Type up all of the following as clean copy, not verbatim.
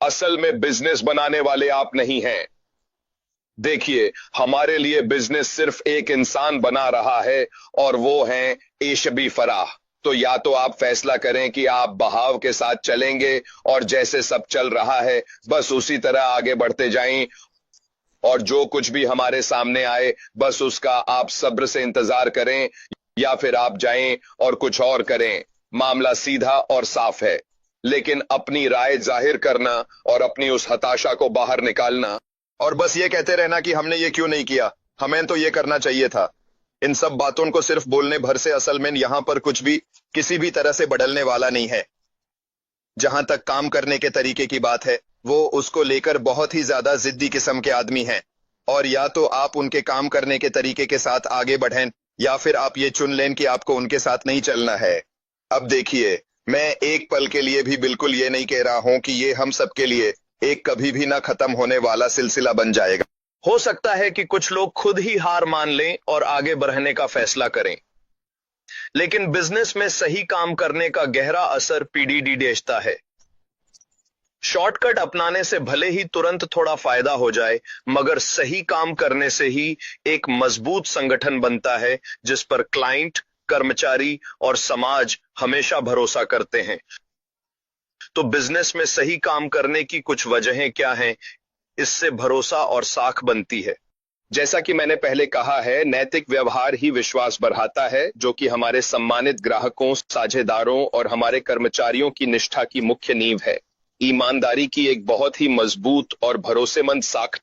असल में बिजनेस बनाने वाले आप नहीं हैं। देखिए, हमारे लिए बिजनेस सिर्फ एक इंसान बना रहा है और वो है एशबी फराह। तो या तो आप फैसला करें कि आप बहाव के साथ चलेंगे और जैसे सब चल रहा है बस उसी तरह आगे बढ़ते जाएं, और जो कुछ भी हमारे सामने आए बस उसका आप सब्र से इंतजार करें, या फिर आप जाएं और कुछ और करें। मामला सीधा और साफ है, लेकिन अपनी राय जाहिर करना और अपनी उस हताशा को बाहर निकालना और बस ये कहते रहना कि हमने ये क्यों नहीं किया, हमें तो ये करना चाहिए था, इन सब बातों को सिर्फ बोलने भर से असल में यहां पर कुछ भी किसी भी तरह से बदलने वाला नहीं है। जहां तक काम करने के तरीके की बात है, वो उसको लेकर बहुत ही ज्यादा जिद्दी किस्म के आदमी हैं, और या तो आप उनके काम करने के तरीके के साथ आगे बढ़ें या फिर आप ये चुन लें कि आपको उनके साथ नहीं चलना है। अब देखिए, मैं एक पल के लिए भी बिल्कुल ये नहीं कह रहा हूं कि ये हम सबके लिए एक कभी भी ना खत्म होने वाला सिलसिला बन जाएगा। हो सकता है कि कुछ लोग खुद ही हार मान लें और आगे बढ़ने का फैसला करें, लेकिन बिजनेस में सही काम करने का गहरा असर पीडीडी देता है। शॉर्टकट अपनाने से भले ही तुरंत थोड़ा फायदा हो जाए, मगर सही काम करने से ही एक मजबूत संगठन बनता है जिस पर क्लाइंट, कर्मचारी और समाज हमेशा भरोसा करते हैं। तो बिजनेस में सही काम करने की कुछ वजहें क्या हैं? इससे भरोसा और साख बनती है। जैसा कि मैंने पहले कहा है, नैतिक व्यवहार ही विश्वास बढ़ाता है, जो कि हमारे सम्मानित ग्राहकों, साझेदारों और हमारे कर्मचारियों की निष्ठा की मुख्य नींव है। ईमानदारी की एक बहुत ही मजबूत और भरोसेमंद साख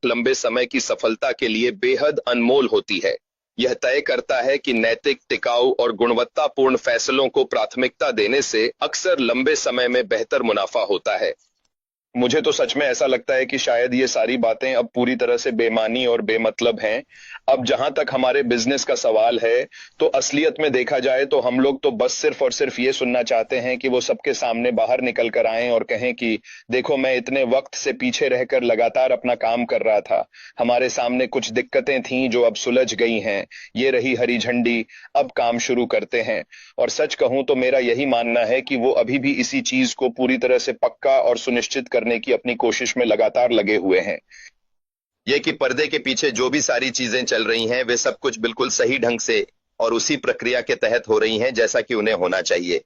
लंबे समय की सफलता के लिए बेहद अनमोल होती है। यह तय करता है कि नैतिक, टिकाऊ और गुणवत्तापूर्ण फैसलों को प्राथमिकता देने से अक्सर लंबे समय में बेहतर मुनाफा होता है। मुझे तो सच में ऐसा लगता है कि शायद ये सारी बातें अब पूरी तरह से बेमानी और बेमतलब हैं। अब जहां तक हमारे बिजनेस का सवाल है, तो असलियत में देखा जाए तो हम लोग तो बस सिर्फ और सिर्फ ये सुनना चाहते हैं कि वो सबके सामने बाहर निकल कर आएं और कहें कि देखो, मैं इतने वक्त से पीछे रहकर लगातार अपना काम कर रहा था, हमारे सामने कुछ दिक्कतें थीं जो अब सुलझ गई हैं, ये रही हरी झंडी, अब काम शुरू करते हैं। और सच कहूं तो मेरा यही मानना है कि वो अभी भी इसी चीज को पूरी तरह से पक्का और सुनिश्चित करने की अपनी कोशिश में लगातार लगे हुए हैं। ये कि पर्दे के पीछे जो भी सारी चीजें चल रही हैं, वे सब कुछ बिल्कुल सही ढंग से और उसी प्रक्रिया के तहत हो रही हैं जैसा कि उन्हें होना चाहिए,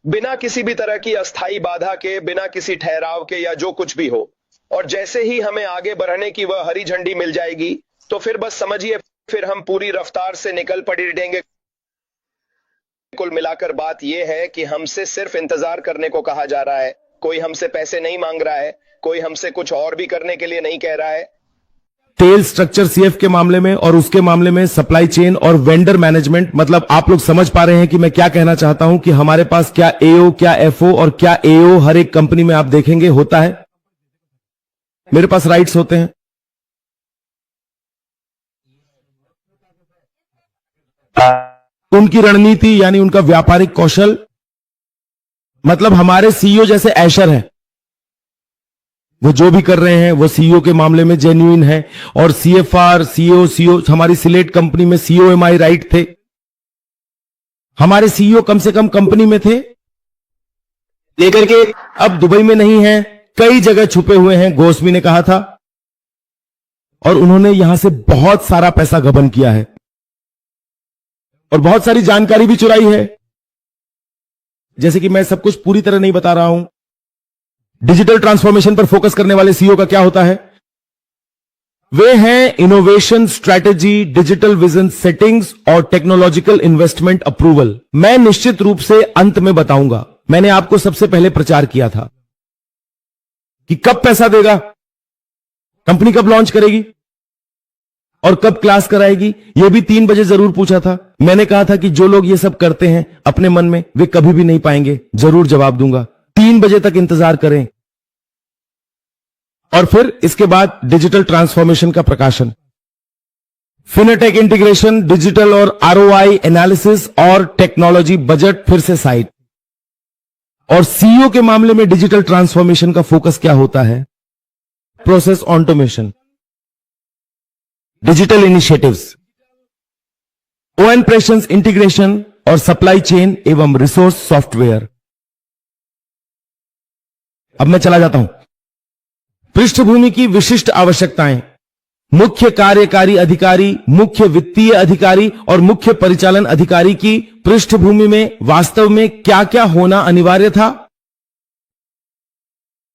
बिना किसी भी तरह की अस्थाई बाधा के, बिना किसी ठहराव के या जो कुछ भी हो। और जैसे ही हमें आगे बढ़ने की वह हरी झंडी मिल जाएगी, तो फिर बस समझिए, फिर हम पूरी रफ्तार से निकल पड़ेंगे। कुल मिलाकर बात यह है कि हमसे सिर्फ इंतजार करने को कहा जा रहा है। कोई हमसे पैसे नहीं मांग रहा है, कोई हमसे कुछ और भी करने के लिए नहीं कह रहा है। तेल स्ट्रक्चर सीएफ के मामले में और उसके मामले में सप्लाई चेन और वेंडर मैनेजमेंट, मतलब आप लोग समझ पा रहे हैं कि मैं क्या कहना चाहता हूं कि हमारे पास क्या एओ, क्या एफओ और क्या एओ हर एक कंपनी में आप देखेंगे होता है। मेरे पास राइट्स होते हैं, उनकी रणनीति यानी उनका व्यापारिक कौशल, मतलब हमारे सीईओ जैसे ऐशर है, वो जो भी कर रहे हैं वो सीईओ के मामले में जेन्युइन है। और सीएफआर, सीओ हमारी सिलेट कंपनी में सीओएमआई राइट थे, हमारे सीईओ कम से कम कंपनी में थे, लेकर के अब दुबई में नहीं है, कई जगह छुपे हुए हैं, गोस्मी ने कहा था, और उन्होंने यहां से बहुत सारा पैसा गबन किया है और बहुत सारी जानकारी भी चुराई है। जैसे कि मैं सब कुछ पूरी तरह नहीं बता रहा हूं। डिजिटल ट्रांसफॉर्मेशन पर फोकस करने वाले सीईओ का क्या होता है? वे हैं innovation strategy, digital vision settings और टेक्नोलॉजिकल इन्वेस्टमेंट अप्रूवल। मैं निश्चित रूप से अंत में बताऊंगा। मैंने आपको सबसे पहले प्रचार किया था कि कब पैसा देगा, कंपनी कब लॉन्च करेगी और कब क्लास कराएगी। यह भी 3 बजे जरूर पूछा था। मैंने कहा था कि जो लोग ये सब करते हैं अपने मन में, वे कभी भी नहीं पाएंगे। जरूर जवाब दूंगा, 3 बजे तक इंतजार करें। और फिर इसके बाद डिजिटल ट्रांसफॉर्मेशन का प्रकाशन, फिनटेक इंटीग्रेशन, डिजिटल और आरओआई एनालिसिस और टेक्नोलॉजी बजट फिर से साइट। और सीईओ के मामले में डिजिटल ट्रांसफॉर्मेशन का फोकस क्या होता है? Process automation, digital initiatives, on integration और सप्लाई चेन एवं रिसोर्स सॉफ्टवेयर। अब मैं चला जाता हूं। पृष्ठभूमि की विशिष्ट आवश्यकताएं, मुख्य कार्यकारी अधिकारी, मुख्य वित्तीय अधिकारी और मुख्य परिचालन अधिकारी की पृष्ठभूमि में वास्तव में क्या क्या होना अनिवार्य था?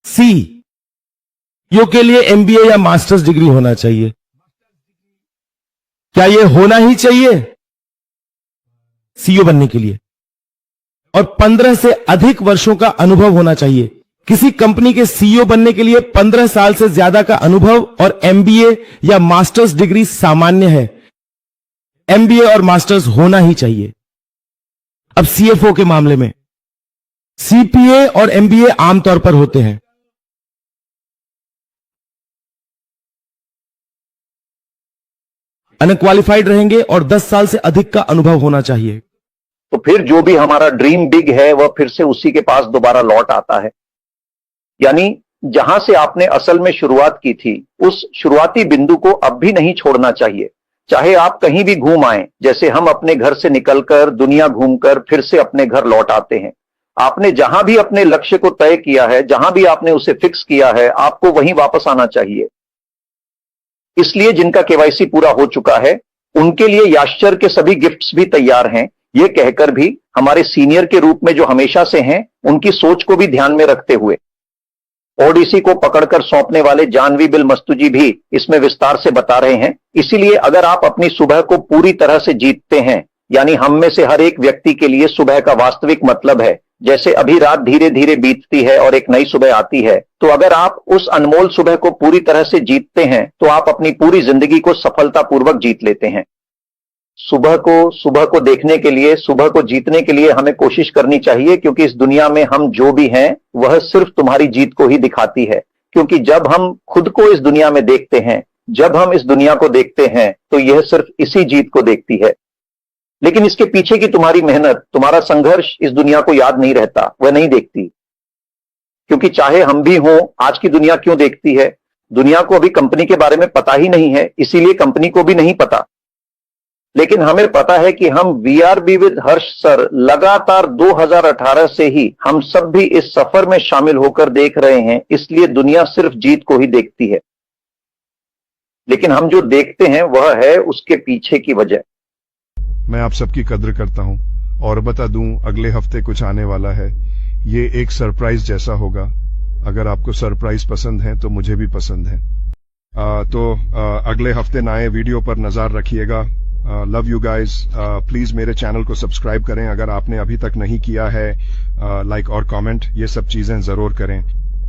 सीईओ के लिए एमबीए या मास्टर्स डिग्री होना चाहिए। क्या यह होना ही चाहिए सीईओ बनने के लिए? और 15 से अधिक वर्षों का अनुभव होना चाहिए। किसी कंपनी के सीईओ बनने के लिए 15 साल से ज्यादा का अनुभव और एमबीए या मास्टर्स डिग्री सामान्य है। एमबीए और मास्टर्स होना ही चाहिए। अब सीएफओ के मामले में सीपीए और एमबीए आमतौर पर होते हैं। अनक्वालिफाइड रहेंगे और 10 साल से अधिक का अनुभव होना चाहिए। तो फिर जो भी हमारा ड्रीम बिग है वह फिर से उसी के पास दोबारा लौट आता है। यानी जहां से आपने असल में शुरुआत की थी उस शुरुआती बिंदु को अब भी नहीं छोड़ना चाहिए। चाहे आप कहीं भी घूम आए, जैसे हम अपने घर से निकलकर दुनिया घूमकर फिर से अपने घर लौट आते हैं। आपने जहां भी अपने लक्ष्य को तय किया है, जहां भी आपने उसे फिक्स किया है, आपको वहीं वापस आना चाहिए। इसलिए जिनका केवाईसी पूरा हो चुका है उनके लिए याश्चर के सभी गिफ्ट्स भी तैयार हैं। यह कहकर भी हमारे सीनियर के रूप में जो हमेशा से हैं, उनकी सोच को भी ध्यान में रखते हुए ओडीसी को पकड़कर सौंपने वाले जानवी बिल मस्तुजी भी इसमें विस्तार से बता रहे हैं। इसीलिए अगर आप अपनी सुबह को पूरी तरह से जीतते हैं, यानी हम में से हर एक व्यक्ति के लिए सुबह का वास्तविक मतलब है जैसे अभी रात धीरे धीरे बीतती है और एक नई सुबह आती है, तो अगर आप उस अनमोल सुबह को पूरी तरह से जीतते हैं तो आप अपनी पूरी जिंदगी को सफलतापूर्वक जीत लेते हैं। सुबह को देखने के लिए, सुबह को जीतने के लिए हमें कोशिश करनी चाहिए, क्योंकि इस दुनिया में हम जो भी हैं वह सिर्फ तुम्हारी जीत को ही दिखाती है। क्योंकि जब हम खुद को इस दुनिया में देखते हैं, जब हम इस दुनिया को देखते हैं, तो यह सिर्फ इसी जीत को देखती है। लेकिन इसके पीछे की तुम्हारी मेहनत, तुम्हारा संघर्ष इस दुनिया को याद नहीं रहता, वह नहीं देखती। क्योंकि चाहे हम भी हों, आज की दुनिया क्यों देखती है? दुनिया को अभी कंपनी के बारे में पता ही नहीं है, इसीलिए कंपनी को भी नहीं पता। लेकिन हमें पता है कि हम वीआरबी विद हर्ष सर लगातार 2018 से ही हम सब भी इस सफर में शामिल होकर देख रहे हैं। इसलिए दुनिया सिर्फ जीत को ही देखती है, लेकिन हम जो देखते हैं वह है उसके पीछे की वजह। मैं आप सबकी कद्र करता हूं और बता दूं, अगले हफ्ते कुछ आने वाला है। ये एक सरप्राइज जैसा होगा। अगर आपको सरप्राइज पसंद है तो मुझे भी पसंद है। अगले हफ्ते नए वीडियो पर नजर रखिएगा। Love you guys. प्लीज मेरे चैनल को सब्सक्राइब करें अगर आपने अभी तक नहीं किया है। लाइक और कमेंट, ये सब चीजें जरूर करें।